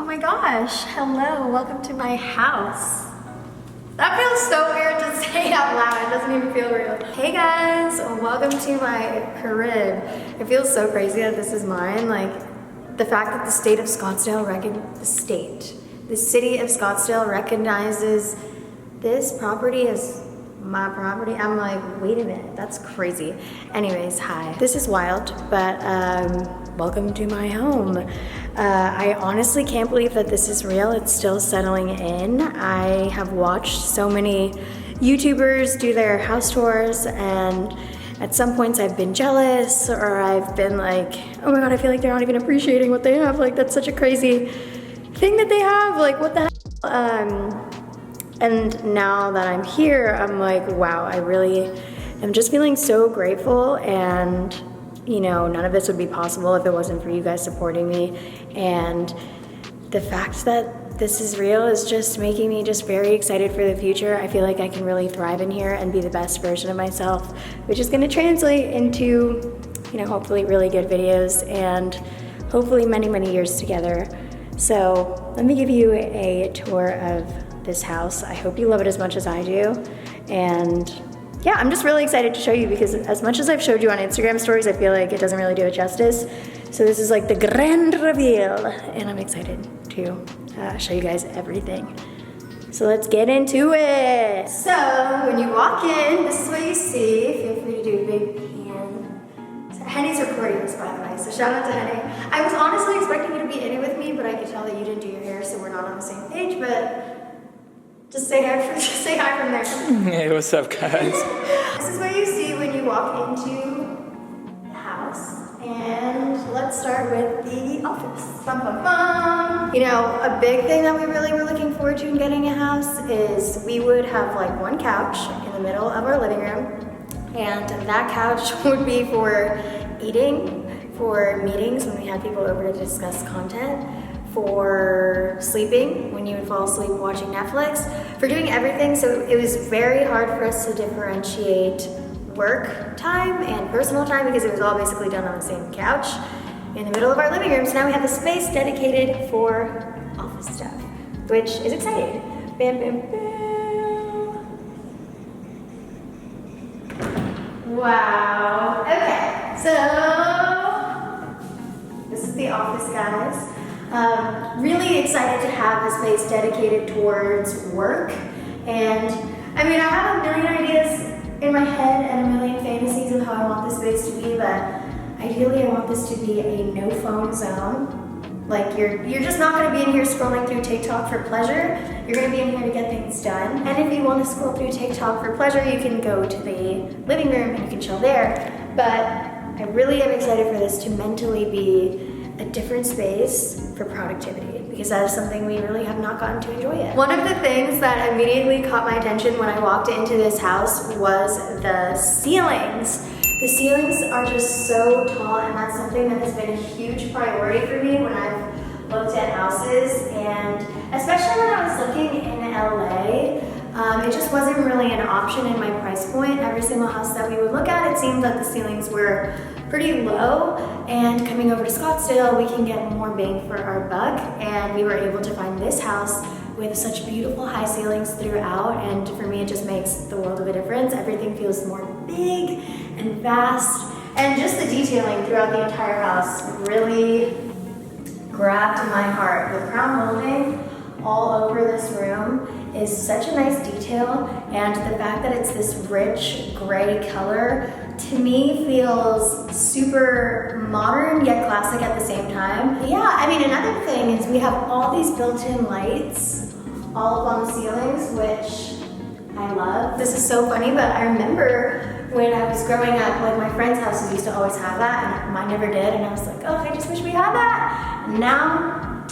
my gosh, hello, welcome to my house. That feels so weird to say out loud, it doesn't even feel real. Hey guys, welcome to my crib. It feels so crazy that this is mine, like the fact that the city of Scottsdale recognizes this property as my property. I'm like, wait a minute, that's crazy. Anyways, hi. This is wild, but welcome to my home. I honestly can't believe that this is real. It's still settling in. I have watched so many YouTubers do their house tours, and at some points I've been jealous, or I've been like, oh my God, I feel like they're not even appreciating what they have. Like, that's such a crazy thing that they have. Like, what the hell? And now that I'm here, I'm like, wow, I really am just feeling so grateful. And you know, none of this would be possible if it wasn't for you guys supporting me. And the fact that this is real is just making me just very excited for the future. I feel like I can really thrive in here and be the best version of myself, which is gonna translate into, you know, hopefully really good videos and hopefully many, many years together. So let me give you a tour of this house. I hope you love it as much as I do. And yeah, I'm just really excited to show you, because as much as I've showed you on Instagram stories, I feel like it doesn't really do it justice. So this is like the grand reveal, and I'm excited to show you guys everything. So let's get into it. So when you walk in, this is what you see. Feel free to do a big pan. So Henny's recording this, by the way, so shout out to Henny. I was honestly expecting you to be in it with me, but I could tell that you didn't do your hair, so we're not on the same page, but just say hi from there. Hey, what's up, guys? This is what you see when you walk into the house. And let's start with the office. Bum, bum, bum. You know, a big thing that we really were looking forward to in getting a house is we would have like one couch in the middle of our living room. And that couch would be for eating, for meetings when we had people over to discuss content, for sleeping when you would fall asleep watching Netflix, for doing everything. So it was very hard for us to differentiate work time and personal time, because it was all basically done on the same couch in the middle of our living room. So now we have a space dedicated for office stuff, which is exciting. Bam, bam, bam. Wow. Okay, so this is the office, guys. Really excited to have a space dedicated towards work. And I mean, I have a million ideas in my head and a million fantasies of how I want this space to be, but ideally I want this to be a no phone zone. Like you're just not gonna be in here scrolling through TikTok for pleasure. You're gonna be in here to get things done. And if you want to scroll through TikTok for pleasure, you can go to the living room and you can chill there. But I really am excited for this to mentally be a different space for productivity, because that is something we really have not gotten to enjoy yet. One of the things that immediately caught my attention when I walked into this house was the ceilings. The ceilings are just so tall, and that's something that has been a huge priority for me when I've looked at houses, and especially when I was looking in LA, it just wasn't really an option in my price point. Every single house that we would look at, it seemed that the ceilings were pretty low, and coming over to Scottsdale, we can get more bang for our buck, and we were able to find this house with such beautiful high ceilings throughout, and for me, it just makes the world of a difference. Everything feels more big and vast, and just the detailing throughout the entire house really grabbed my heart. The crown molding all over this room is such a nice detail, and the fact that it's this rich gray color to me feels super modern yet classic at the same time. Yeah, I mean, another thing is we have all these built-in lights all up on the ceilings, which I love. This is so funny, but I remember when I was growing up, like my friends' houses used to always have that, and mine never did, and I was like, oh, I just wish we had that. And now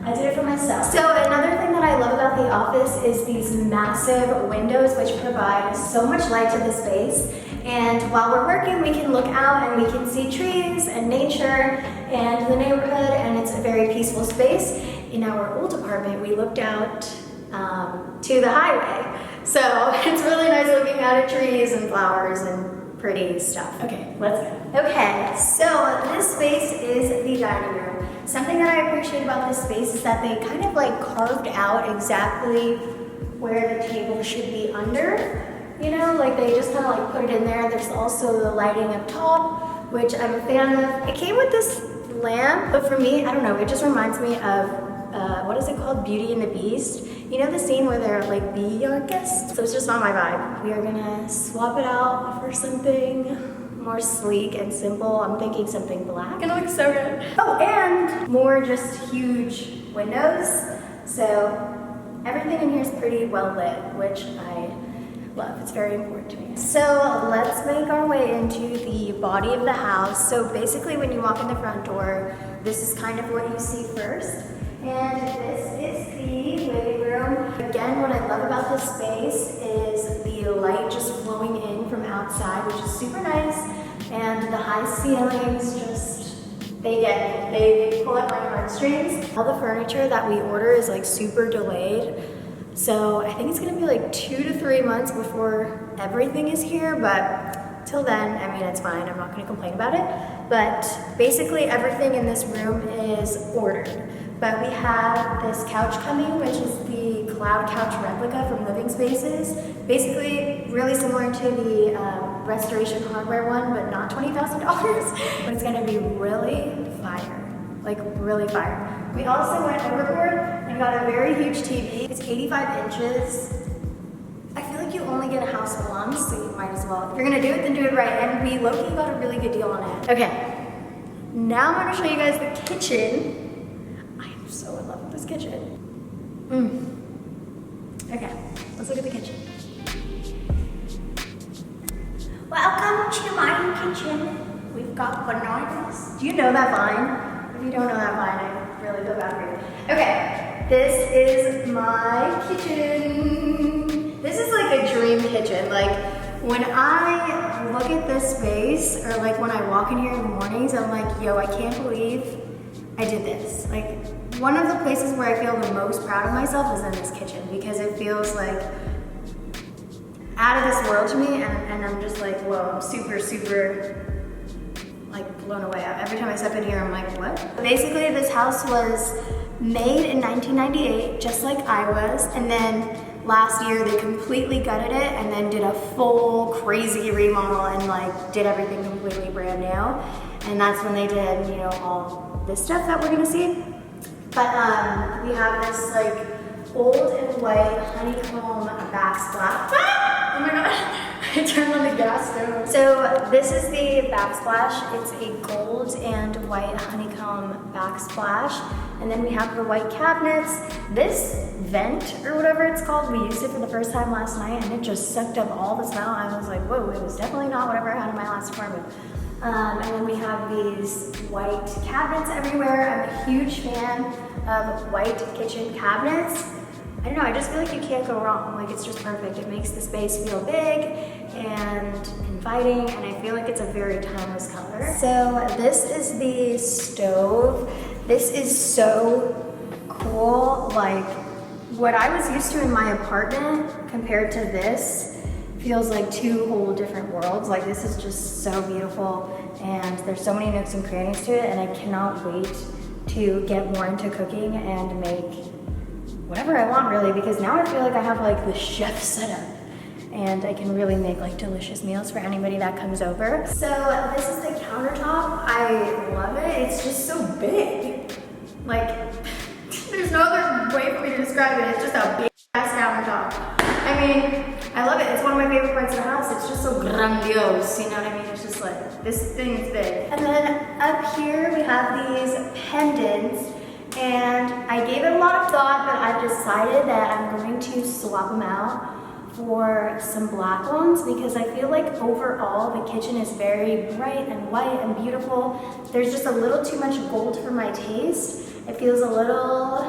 I did it for myself. So another thing that I love about the office is these massive windows, which provide so much light to the space. And while we're working, we can look out and we can see trees and nature and the neighborhood, and it's a very peaceful space. In our old apartment, we looked out to the highway. So it's really nice looking out at trees and flowers and pretty stuff. Okay, let's go. Okay, so this space is the dining dining room. Something that I appreciate about this space is that they kind of like carved out exactly where the table should be under. You know, like they just kind of like put it in there. There's also the lighting up top, which I'm a fan of. It came with this lamp, but for me, I don't know, it just reminds me of, what is it called? Beauty and the Beast. You know the scene where they're like, be our guest? So it's just not my vibe. We are gonna swap it out for something more sleek and simple. I'm thinking something black. It looks so good. Oh, and more just huge windows. So everything in here is pretty well lit, which I love. It's very important to me. So let's make our way into the body of the house. So basically when you walk in the front door, this is kind of what you see first. And this is the living room. Again, what I love about this space is the light just flowing in from outside, which is super nice. And the high ceilings just, they get me. They pull at my heartstrings. All the furniture that we order is like super delayed. So I think it's gonna be like 2 to 3 months before everything is here, but till then, I mean, it's fine. I'm not gonna complain about it. But basically everything in this room is ordered. But we have this couch coming, which is the cloud couch replica from Living Spaces. Basically really similar to the Restoration Hardware one, but not $20,000. But it's gonna be really fire. Like really fire. We also went overboard and got a very huge TV. It's 85 inches. I feel like you only get a house once, so you might as well. If you're gonna do it, then do it right. And we low-key got a really good deal on it. Okay, now I'm gonna show you guys the kitchen. I am so in love with this kitchen. Okay, let's look at the kitchen. Welcome to my kitchen. We've got bananas. Do you know that vine? If you don't know that vine, I really feel bad for you. Okay, this is my kitchen. This is like a dream kitchen. Like when I look at this space, or like when I walk in here in the mornings, I'm like, yo, I can't believe I did this. Like one of the places where I feel the most proud of myself is in this kitchen, because it feels like out of this world to me, and I'm just like, whoa, I'm super like blown away. Every time I step in here, I'm like, what? Basically, this house was made in 1998, just like I was, and then last year they completely gutted it and then did a full crazy remodel and like did everything completely brand new. And that's when they did, you know, all this stuff that we're gonna see. But we have this like old and white honeycomb backsplash. Oh my god! I turned on the gas stove. So this is the backsplash. It's a gold and white honeycomb backsplash. And then we have the white cabinets. This vent, or whatever it's called, we used it for the first time last night and it just sucked up all the smell. I was like, whoa, it was definitely not whatever I had in my last apartment. And then we have these white cabinets everywhere. I'm a huge fan of white kitchen cabinets. I don't know, I just feel like you can't go wrong. Like, it's just perfect. It makes the space feel big and inviting, and I feel like it's a very timeless color. So this is the stove. This is so cool. Like, what I was used to in my apartment compared to this feels like two whole different worlds. Like, this is just so beautiful, and there's so many nooks and crannies to it, and I cannot wait to get more into cooking and make whatever I want, really, because now I feel like I have like the chef setup and I can really make like delicious meals for anybody that comes over. So this is the countertop. I love it. It's just so big. Like, there's no other way for me to describe it. It's just a big ass countertop. I mean, I love it. It's one of my favorite parts of the house. It's just so grandiose, you know what I mean? It's just like, this thing is big. And then up here we have these pendants. And I gave it a lot of thought, but I've decided that I'm going to swap them out for some black ones, because I feel like overall the kitchen is very bright and white and beautiful. There's just a little too much gold for my taste. It feels a little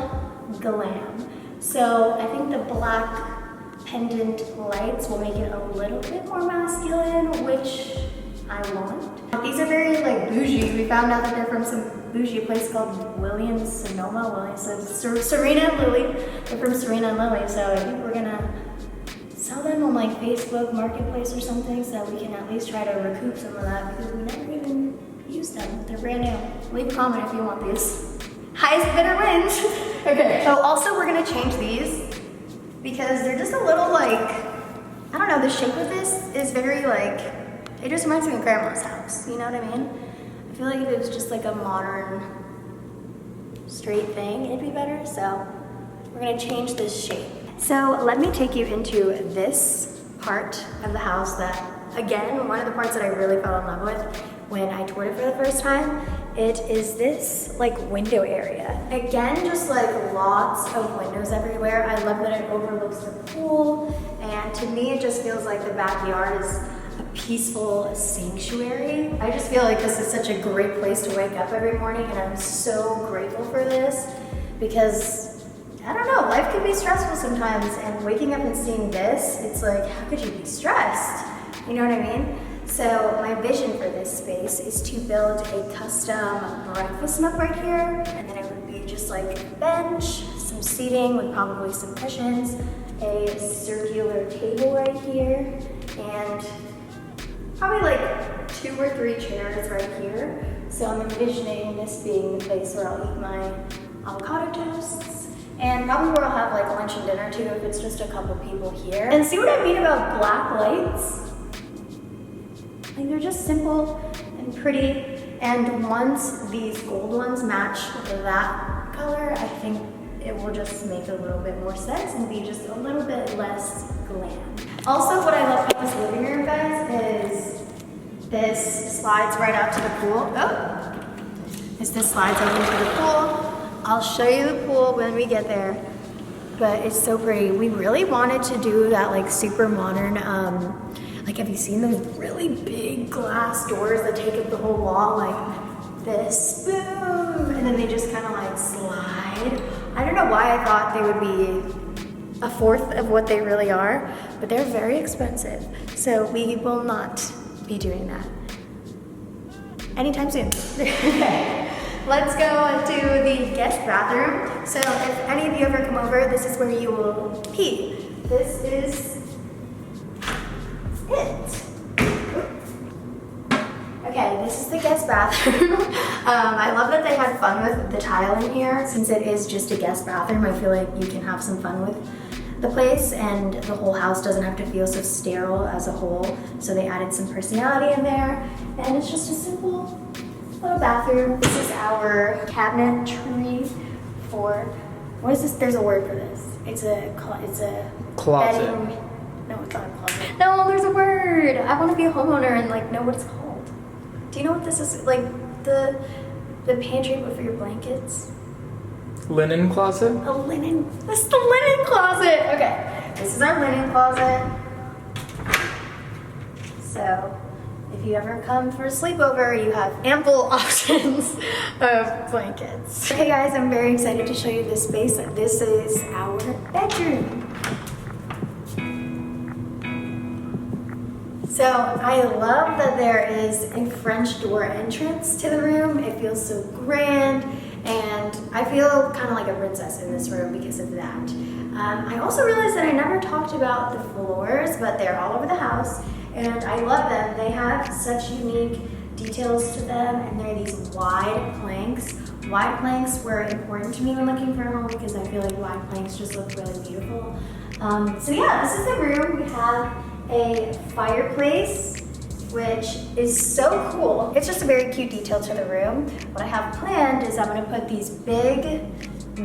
glam. So I think the black pendant lights will make it a little bit more masculine, which I want. These are very like bougie. We found out that they're from some bougie place called Williams Sonoma. Serena and Lily. They're from Serena and Lily, so I think we're gonna sell them on like Facebook Marketplace or something, so that we can at least try to recoup some of that, because we never even use them. They're brand new. Leave a comment if you want these. Highest bidder wins. Okay. So also we're gonna change these because they're just a little like, I don't know, the shape of this is very like, it just reminds me of grandma's house. You know what I mean? I feel like if it was just like a modern straight thing, it'd be better. So we're gonna change this shape. So let me take you into this part of the house that, again, one of the parts that I really fell in love with when I toured it for the first time. It is this like window area. Again, just like lots of windows everywhere. I love that it overlooks the pool, and to me it just feels like the backyard is a peaceful sanctuary. I just feel like this is such a great place to wake up every morning, and I'm so grateful for this because, I don't know, life can be stressful sometimes, and waking up and seeing this, it's like, how could you be stressed? You know what I mean? So my vision for this space is to build a custom breakfast nook right here, and then it would be just like a bench, some seating with probably some cushions, a circular table right here, and probably like 2 or 3 chairs right here. So I'm envisioning this being the place where I'll eat my avocado toasts, and probably where I'll have like lunch and dinner too if it's just a couple people here. And see what I mean about black lights? Like, they're just simple and pretty, and once these gold ones match that color, I think it will just make a little bit more sense and be just a little bit less glam. Also, what I love about this living room, guys, is this slides right out to the pool. This slides over to the pool. I'll show you the pool when we get there, but it's so pretty. We really wanted to do that like super modern, like, have you seen those really big glass doors that take up the whole wall like this? Boom! And then they just kind of like slide. I don't know why I thought they would be a fourth of what they really are, but they're very expensive. So we will not be doing that anytime soon. Okay, let's go to the guest bathroom. So if any of you ever come over, this is where you will pee. This is it. Okay, this is the guest bathroom. I love that they had fun with the tile in here. Since it is just a guest bathroom, I feel like you can have some fun with the place, and the whole house doesn't have to feel so sterile as a whole. So they added some personality in there, and it's just a simple little bathroom. This is our cabinetry for, what is this? There's a word for this. It's a closet. Bedding. No, it's not a closet. No, there's a word. I want to be a homeowner and like know what it's called. Do you know what this is? Like the pantry but for your blankets? Linen closet? A linen. This is the linen closet. Okay, this is our linen closet. So if you ever come for a sleepover, you have ample options of blankets. Okay guys, I'm very excited to show you this space. This is our bedroom. So I love that there is a French door entrance to the room. It feels so grand, and I feel kind of like a princess in this room because of that. I also realized that I never talked about the floors, but they're all over the house, and I love them. They have such unique details to them, and they're these wide planks. Wide planks were important to me when looking for a home because I feel like wide planks just look really beautiful. So yeah, this is the room. We have a fireplace, which is so cool. It's just a very cute detail to the room. What I have planned is I'm gonna put these big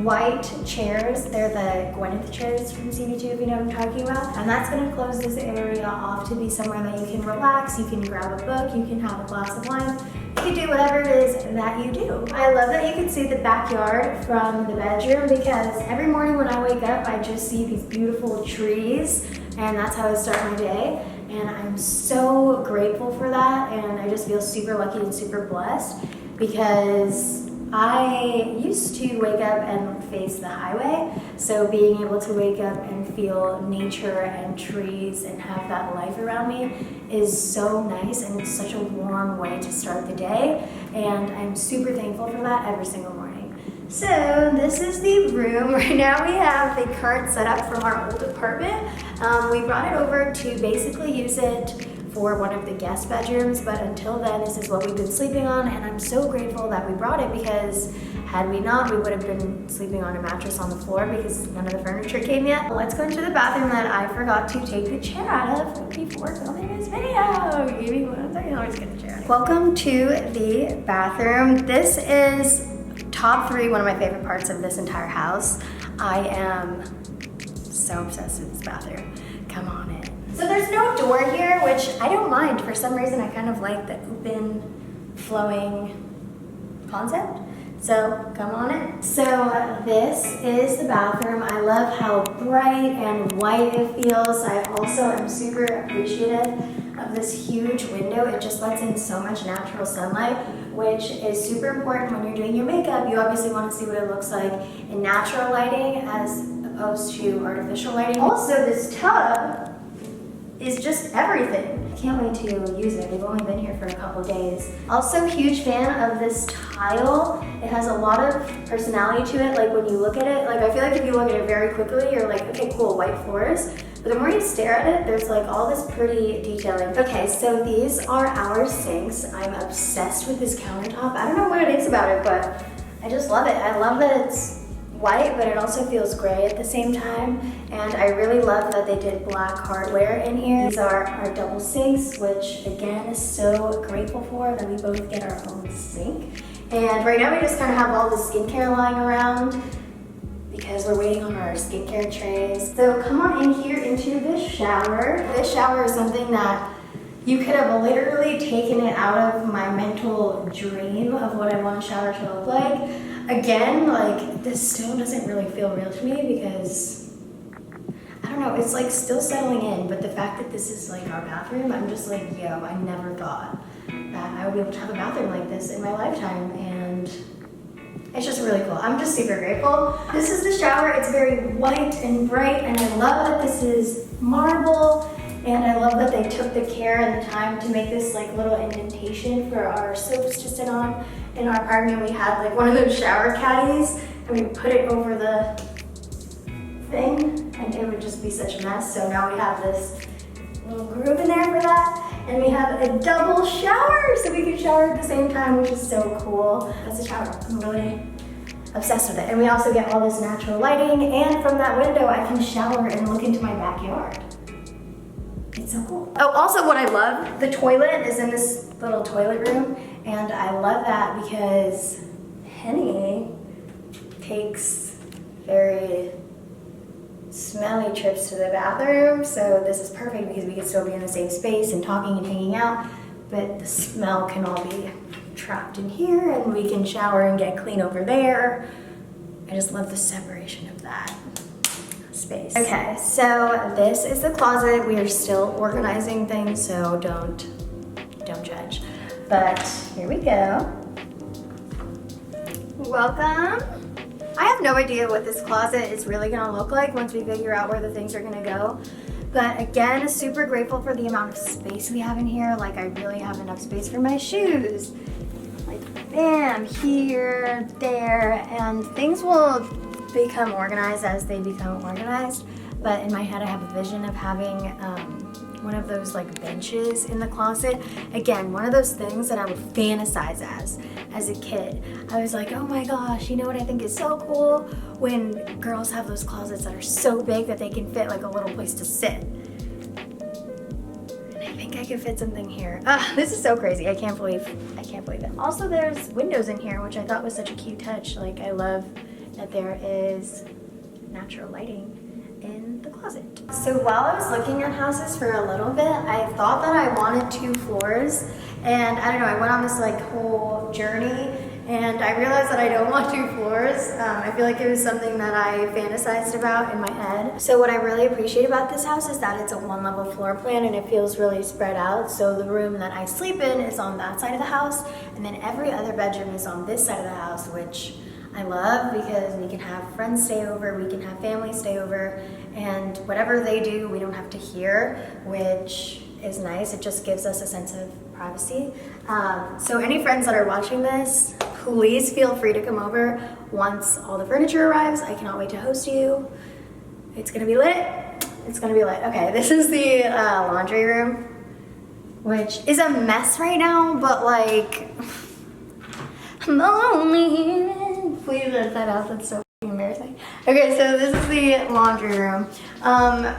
white chairs. They're the Gwyneth chairs from CB2, if you know what I'm talking about. And that's gonna close this area off to be somewhere that you can relax, you can grab a book, you can have a glass of wine, you can do whatever it is that you do. I love that you can see the backyard from the bedroom because every morning when I wake up, I just see these beautiful trees, and that's how I start my day. And I'm so grateful for that, and I just feel super lucky and super blessed because I used to wake up and face the highway, so being able to wake up and feel nature and trees and have that life around me is so nice, and it's such a warm way to start the day, and I'm super thankful for that every single morning. So this is the room. Right now we have the current setup from our old apartment. We brought it over to basically use it for one of the guest bedrooms, but until then, this is what we've been sleeping on, and I'm so grateful that we brought it because had we not, we would have been sleeping on a mattress on the floor because none of the furniture came yet. Let's go into the bathroom that I forgot to take the chair out of before filming this video. Give me 1 second, I'll just get the chair out. Welcome to the bathroom. This is top 3, one of my favorite parts of this entire house. I am so obsessed with this bathroom. Come on in. So there's no door here, which I don't mind. For some reason, I kind of like the open, flowing concept. So come on in. So this is the bathroom. I love how bright and white it feels. I also am super appreciative of this huge window. It just lets in so much natural sunlight, which is super important when you're doing your makeup. You obviously want to see what it looks like in natural lighting as opposed to artificial lighting. Also, this tub is just everything. I can't wait to use it. We've only been here for a couple days. Also, huge fan of this tile. It has a lot of personality to it. Like when you look at it, like I feel like if you look at it very quickly, you're like, okay, cool, white floors. But the more you stare at it, there's like all this pretty detailing. Okay, so these are our sinks. I'm obsessed with this countertop. I don't know what it is about it, but I just love it. I love that it's white, but it also feels gray at the same time. And I really love that they did black hardware in here. These are our double sinks, which again is so grateful for that we both get our own sink. And right now we just kind of have all the skincare lying around because we're waiting on our skincare trays. So come on in here into this shower. This shower is something that you could have literally taken it out of my mental dream of what I want a shower to look like. Again, like this still doesn't really feel real to me because, I don't know, it's like still settling in, but the fact that this is like our bathroom, I'm just like, yo, I never thought that I would be able to have a bathroom like this in my lifetime, and it's just really cool. I'm just super grateful. This is the shower. It's very white and bright, and I love that this is marble, and I love that they took the care and the time to make this like little indentation for our soaps to sit on. In our apartment, we had like one of those shower caddies, and we put it over the thing, and it would just be such a mess. So now we have this little groove in there for that, and we have a double shower, so we can shower at the same time, which is so cool. That's a shower. I'm really obsessed with it. And we also get all this natural lighting, and from that window, I can shower and look into my backyard. It's so cool. Oh, also what I love, the toilet is in this little toilet room, and I love that because Henny takes very smelly trips to the bathroom, so this is perfect because we can still be in the same space and talking and hanging out, but the smell can all be trapped in here, and we can shower and get clean over there. I just love the separation of that space. Okay, so this is the closet. We are still organizing things, so don't judge. But here we go. Welcome. I have no idea what this closet is really gonna look like once we figure out where the things are gonna go. But again, super grateful for the amount of space we have in here. Like I really have enough space for my shoes. Like bam, here, there, and things will become organized as they become organized. But in my head, I have a vision of having one of those like benches in the closet. Again, one of those things that I would fantasize as a kid. I was like, oh my gosh, you know what I think is so cool? When girls have those closets that are so big that they can fit like a little place to sit. And I think I could fit something here. This is so crazy. I can't believe it. Also, there's windows in here, which I thought was such a cute touch. Like I love that there is natural lighting in the closet. So while I was looking at houses for a little bit, I thought that I wanted 2 floors, and I don't know, I went on this like whole journey, and I realized that I don't want 2 floors. I feel like it was something that I fantasized about in my head. So what I really appreciate about this house is that it's a 1-level floor plan, and it feels really spread out. So the room that I sleep in is on that side of the house, and then every other bedroom is on this side of the house, which I love because we can have friends stay over, we can have family stay over, and whatever they do, we don't have to hear, which is nice. It just gives us a sense of privacy. So any friends that are watching this, please feel free to come over once all the furniture arrives. I cannot wait to host you. It's gonna be lit. It's gonna be lit. Okay, this is the laundry room. which is a mess right now, but like, I'm lonely. Please edit that out, that's so embarrassing. Okay, so this is the laundry room.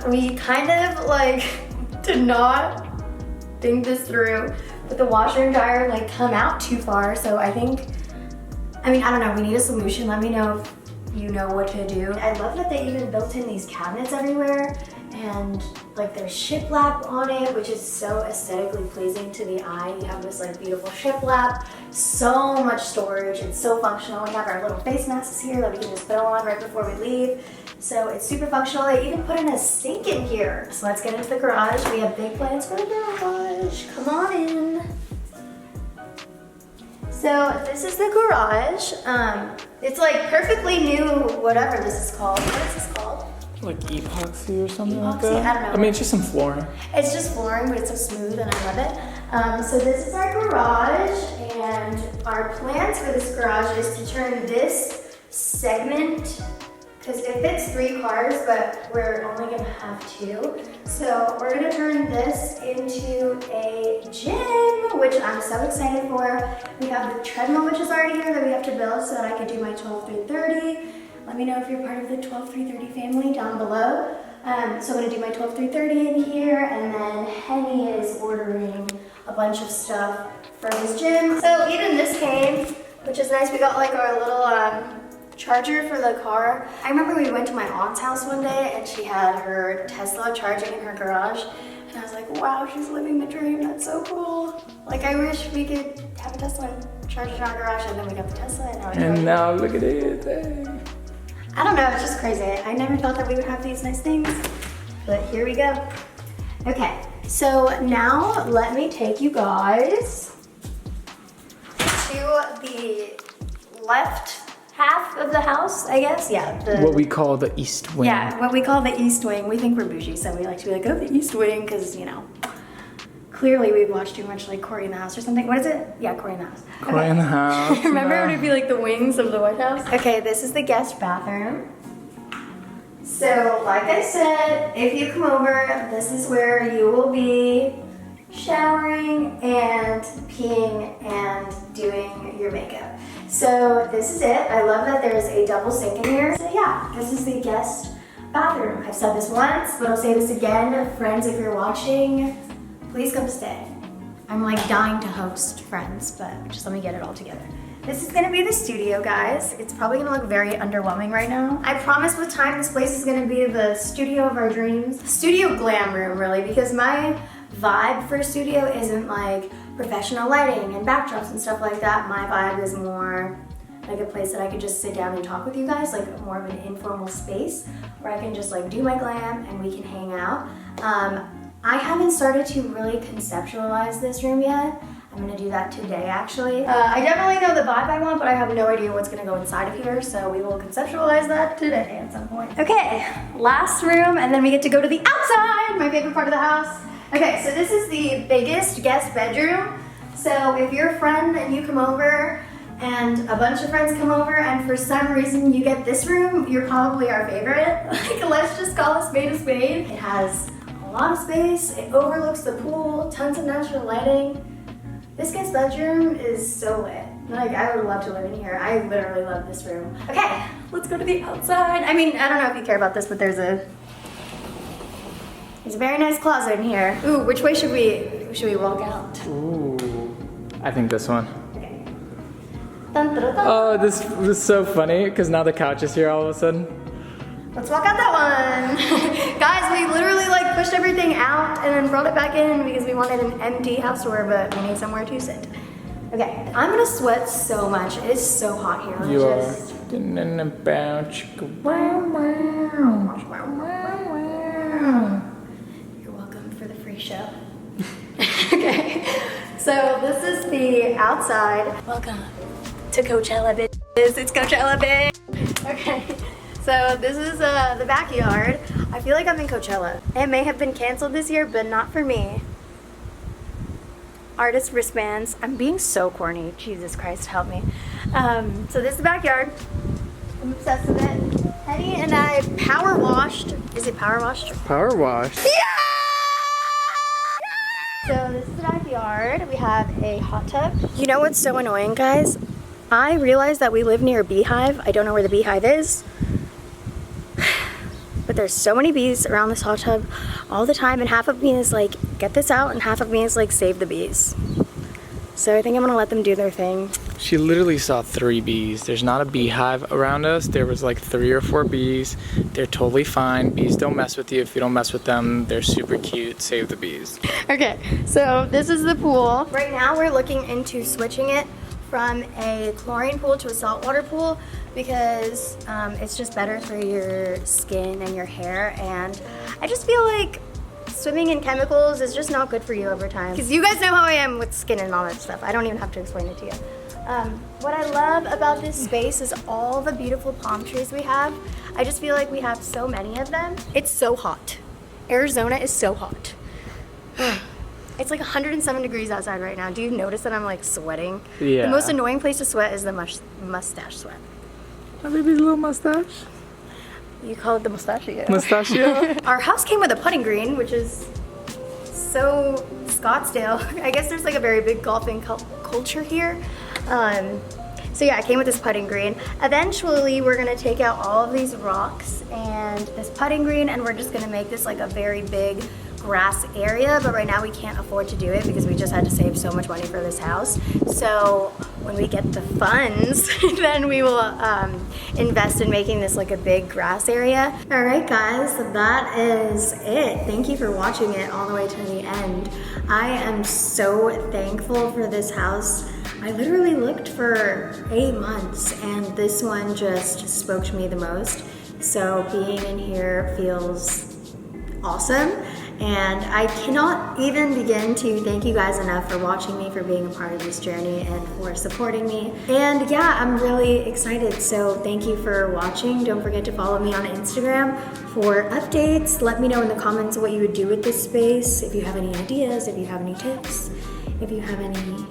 We kind of like did not think this through, but the washer and dryer like come out too far, so I think, I don't know, we need a solution. Let me know if you know what to do. I love that they even built in these cabinets everywhere, and like there's shiplap on it, which is so aesthetically pleasing to the eye. You have this like beautiful shiplap, so much storage, it's so functional. We have our little face masks here that we can just put on right before we leave. So it's super functional. They even put in a sink in here. So let's get into the garage. We have big plans for the garage. Come on in. So this is the garage. It's like perfectly new, whatever this is called. What is this called? Like epoxy or something Epoxy? like that? I don't know. I mean, it's just some flooring. It's just flooring, but it's so smooth and I love it. So this is our garage, and our plans for this garage is to turn this segment, because it fits 3 cars, but we're only gonna have 2. So we're gonna turn this into a gym, which I'm so excited for. We have the treadmill, which is already here, that we have to build so that I can do my 12-3-30. Let me know if you're part of the 12-3-30 family down below. So I'm gonna do my 12-3-30 in here, and then Henny is ordering a bunch of stuff for his gym. So even this came, which is nice. We got like our little charger for the car. I remember we went to my aunt's house one day and she had her Tesla charging in her garage, and I was like, wow, she's living the dream. That's so cool. Like, I wish we could have a Tesla and charge it in our garage, and then we got the Tesla and now look at it. Hey. I don't know, it's just crazy. I never thought that we would have these nice things, but here we go. Okay, so now let me take you guys to the left half of the house, I guess. Yeah. What we call the east wing. Yeah, what we call the east wing. We think we're bougie, so we like to be like, oh, the east wing, because, you know, clearly we've watched too much like Cory in the House or something. What is it? Yeah, Cory in the House. Okay. Cory in the House. Remember when it'd be like the wings of the White House? Okay, this is the guest bathroom. So, like I said, if you come over, this is where you will be showering and peeing and doing your makeup. So this is it. I love that there's a double sink in here. So yeah, this is the guest bathroom. I've said this once, but I'll say this again. Friends, if you're watching, please come stay. I'm like dying to host friends, but just let me get it all together. This is gonna be the studio, guys. It's probably gonna look very underwhelming right now. I promise with time, this place is gonna be the studio of our dreams. Studio glam room, really, because my vibe for a studio isn't like professional lighting and backdrops and stuff like that. My vibe is more like a place that I could just sit down and talk with you guys, like more of an informal space where I can just like do my glam and we can hang out. I haven't started to really conceptualize this room yet. I'm gonna do that today, actually. I definitely know the vibe I want, but I have no idea what's gonna go inside of here, so we will conceptualize that today at some point. Okay, last room, and then we get to go to the outside, my favorite part of the house. Okay, so this is the biggest guest bedroom. So if you're a friend and you come over, and a bunch of friends come over, and for some reason you get this room, you're probably our favorite. Like, let's just call a spade a spade. It has a lot of space, it overlooks the pool, tons of natural lighting. This guest bedroom is so lit. Like, I would love to live in here. I literally love this room. Okay, let's go to the outside. I mean, I don't know if you care about this, but there's a very nice closet in here. Ooh, which way should we walk out? Ooh, I think this one. Okay. Dun, dun, dun, dun. Oh, this is so funny because now the couch is here all of a sudden. Let's walk out that one. Guys, we literally like pushed everything out and then brought it back in because we wanted an empty house tour, but we need somewhere to sit. Okay, I'm gonna sweat so much. It is so hot here. You are. In about. You're welcome for the free show. Okay, so this is the outside. Welcome to Coachella, bitches. It's Coachella, bitch. Okay. So this is the backyard. I feel like I'm in Coachella. It may have been canceled this year, but not for me. Artist wristbands. I'm being so corny. Jesus Christ, help me. So this is the backyard. I'm obsessed with it. Henny and I power washed. Is it power washed? Power wash. Yeah! So this is the backyard. backyard. We have a hot tub. You know what's so annoying, guys? I realized that we live near a beehive. I don't know where the beehive is. But there's so many bees around this hot tub all the time, and half of me is like, get this out, and half of me is like, save the bees. So I think I'm gonna let them do their thing. She literally saw 3 bees. There's not a beehive around us. There was like 3 or 4 bees. They're totally fine. Bees don't mess with you. If you don't mess with them, they're super cute. Save the bees. Okay, so this is the pool. Right now we're looking into switching it from a chlorine pool to a saltwater pool because it's just better for your skin and your hair, and I just feel like swimming in chemicals is just not good for you over time. Because you guys know how I am with skin and all that stuff. I don't even have to explain it to you. What I love about this space is all the beautiful palm trees we have. I just feel like we have so many of them. It's so hot. Arizona is so hot. It's like 107 degrees outside right now. Do you notice that I'm like sweating? Yeah. The most annoying place to sweat is the mustache sweat. My baby's little mustache. You call it the mustachio. Mustachio? Our house came with a putting green, which is so Scottsdale. I guess there's like a very big golfing culture here. So yeah, I came with this putting green. Eventually, we're gonna take out all of these rocks and this putting green, and we're just gonna make this like a very big grass area, but right now we can't afford to do it because we just had to save so much money for this house. So when we get the funds, then we will invest in making this like a big grass area. All right, guys, that is it. Thank you for watching it all the way to the end. I am so thankful for this house. I literally looked for 8 months, and this one just spoke to me the most. So being in here feels awesome. And I cannot even begin to thank you guys enough for watching me, for being a part of this journey, and for supporting me. And yeah, I'm really excited. So thank you for watching. Don't forget to follow me on Instagram for updates. Let me know in the comments what you would do with this space. If you have any ideas, if you have any tips, if you have any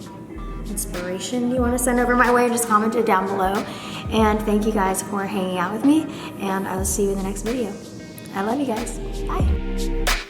inspiration you want to send over my way, just comment it down below. And thank you guys for hanging out with me, and I will see you in the next video. I love you guys. Bye.